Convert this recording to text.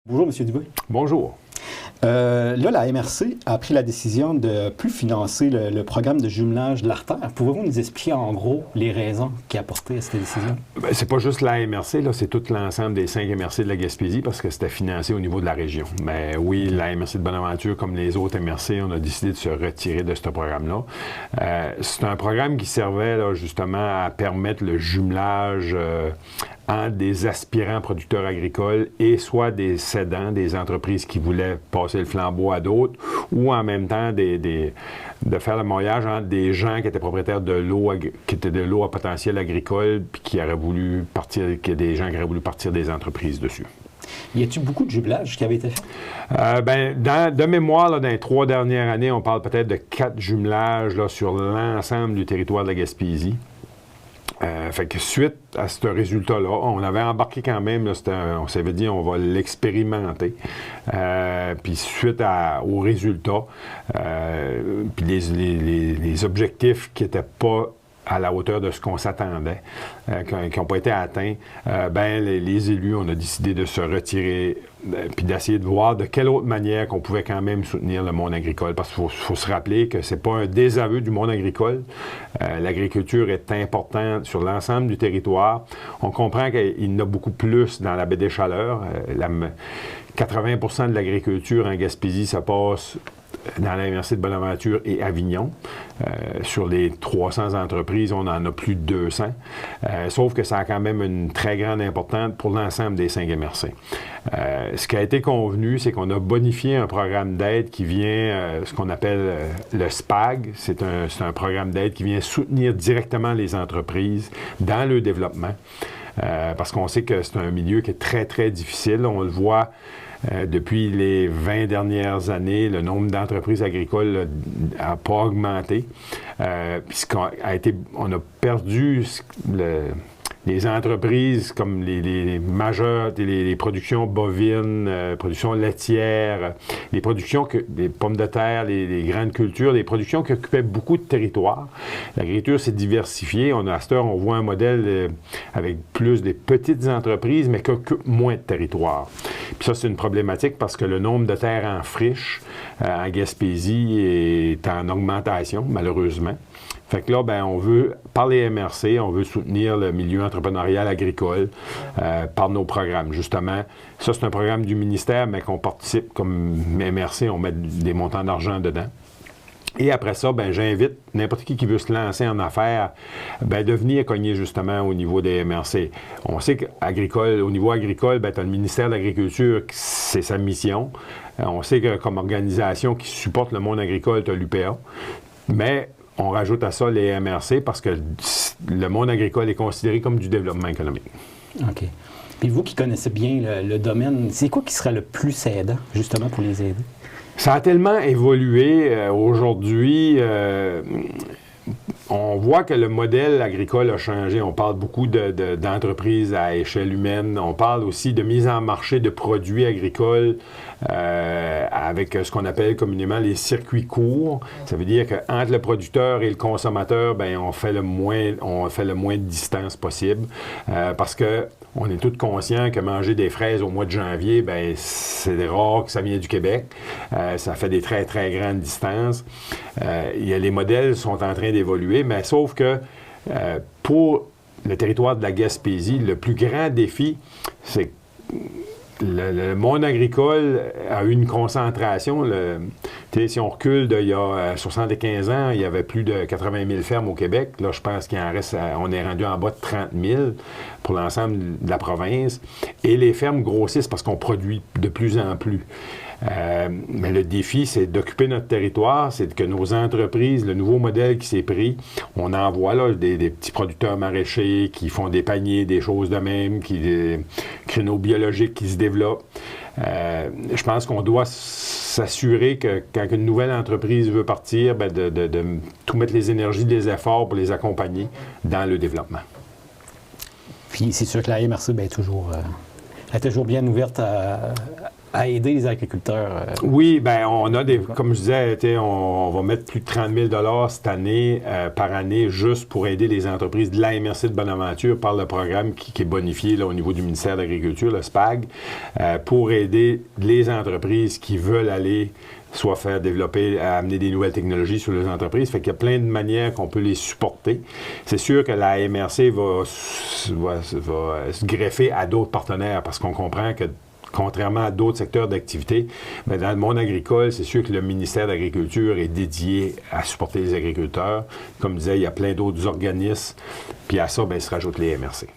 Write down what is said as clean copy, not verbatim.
Bonjour, M. Dubé. Bonjour. Là, la MRC a pris la décision de ne plus financer le programme de jumelage de l'artère. Pouvez-vous nous expliquer en gros les raisons qui a porté à cette décision? Bien, c'est pas juste la MRC, là, c'est tout l'ensemble des 5 MRC de la Gaspésie parce que c'était financé au niveau de la région. Mais oui, la MRC de Bonaventure, comme les autres MRC, on a décidé de se retirer de ce programme-là. C'est un programme qui servait là, justement à permettre le jumelage entre des aspirants producteurs agricoles et soit des cédants, des entreprises qui voulaient passer le flambeau à d'autres, ou en même temps de faire le maillage entre des gens qui étaient propriétaires de l'eau, qui étaient de l'eau à potentiel agricole, puis qui auraient voulu partir, qu'il y a des gens qui auraient voulu partir des entreprises dessus. Y a-t-il beaucoup de jumelage qui avait été fait? De mémoire, là, dans les 3 dernières années, on parle peut-être de 4 jumelages là, sur l'ensemble du territoire de la Gaspésie. Fait que suite à ce résultat-là, on avait embarqué quand même, là, on s'avait dit on va l'expérimenter. Puis suite au résultat, puis les objectifs qui n'étaient pas à la hauteur de ce qu'on s'attendait, qui n'ont pas été atteints, les élus, on a décidé de se retirer puis d'essayer de voir de quelle autre manière qu'on pouvait quand même soutenir le monde agricole. Parce qu'il faut se rappeler que c'est pas un désaveu du monde agricole. L'agriculture est importante sur l'ensemble du territoire. On comprend qu'il y en a beaucoup plus dans la baie des Chaleurs. 80% de l'agriculture en Gaspésie, ça passe dans la MRC de Bonaventure et Avignon. Sur les 300 entreprises, on en a plus de 200. Sauf que ça a quand même une très grande importance pour l'ensemble des 5 MRC. Ce qui a été convenu, c'est qu'on a bonifié un programme d'aide qui vient, ce qu'on appelle le SPAG. C'est un programme d'aide qui vient soutenir directement les entreprises dans le développement. Parce qu'on sait que c'est un milieu qui est très, très difficile. On le voit depuis les 20 dernières années, le nombre d'entreprises agricoles n'a pas augmenté. On a perdu les entreprises comme les majeures, les productions bovines, productions laitières, les productions, des pommes de terre, les grandes cultures, les productions qui occupaient beaucoup de territoire. L'agriculture s'est diversifiée. À cette heure, on voit un modèle avec plus des petites entreprises, mais qui occupent moins de territoire. Puis ça, c'est une problématique parce que le nombre de terres en friche en Gaspésie est en augmentation, malheureusement. Fait que là, on veut, par les MRC, on veut soutenir le milieu entrepreneurial agricole par nos programmes. Justement, ça, c'est un programme du ministère, mais qu'on participe comme MRC, on met des montants d'argent dedans. Et après ça, j'invite n'importe qui veut se lancer en affaires, de venir cogner justement au niveau des MRC. On sait qu'au niveau agricole, tu as le ministère de l'Agriculture, c'est sa mission. On sait que comme organisation qui supporte le monde agricole, tu as l'UPA. Mais on rajoute à ça les MRC parce que le monde agricole est considéré comme du développement économique. OK. Puis vous qui connaissez bien le domaine, c'est quoi qui serait le plus aidant, justement, pour les aider? Ça a tellement évolué aujourd'hui. On voit que le modèle agricole a changé. On parle beaucoup d'entreprises à échelle humaine. On parle aussi de mise en marché de produits agricoles avec ce qu'on appelle communément les circuits courts. Ça veut dire qu'entre le producteur et le consommateur, on fait le moins de distance possible parce que on est tous conscients que manger des fraises au mois de janvier, c'est rare que ça vient du Québec. Ça fait des très, très grandes distances. Les modèles sont en train d'évoluer, mais sauf que pour le territoire de la Gaspésie, le plus grand défi, c'est que le monde agricole a eu une concentration. Si on recule d'il y a 75 ans, il y avait plus de 80 000 fermes au Québec. Là, je pense qu'il en reste, on est rendu en bas de 30 000 pour l'ensemble de la province. Et les fermes grossissent parce qu'on produit de plus en plus. Mais le défi, c'est d'occuper notre territoire, c'est que nos entreprises, le nouveau modèle qui s'est pris, on envoie là des petits producteurs maraîchers qui font des paniers, des choses de même, des créneaux biologiques qui se développent. Je pense qu'on doit s'assurer que quand une nouvelle entreprise veut partir, de tout mettre les énergies, les efforts pour les accompagner dans le développement. Puis c'est sûr que la MRC est toujours bien ouverte à à aider les agriculteurs? Oui, bien, on a des, comme je disais, on va mettre plus de 30 000 cette année, par année, juste pour aider les entreprises de la MRC de Bonaventure par le programme qui est bonifié là, au niveau du ministère de l'Agriculture, le SPAG, pour aider les entreprises qui veulent aller soit faire développer, amener des nouvelles technologies sur les entreprises. Fait qu'il y a plein de manières qu'on peut les supporter. C'est sûr que la MRC va se greffer à d'autres partenaires parce qu'on comprend que contrairement à d'autres secteurs d'activité, mais dans le monde agricole, c'est sûr que le ministère de l'Agriculture est dédié à supporter les agriculteurs. Comme je disais, il y a plein d'autres organismes. Puis à ça, bien, se rajoutent les MRC.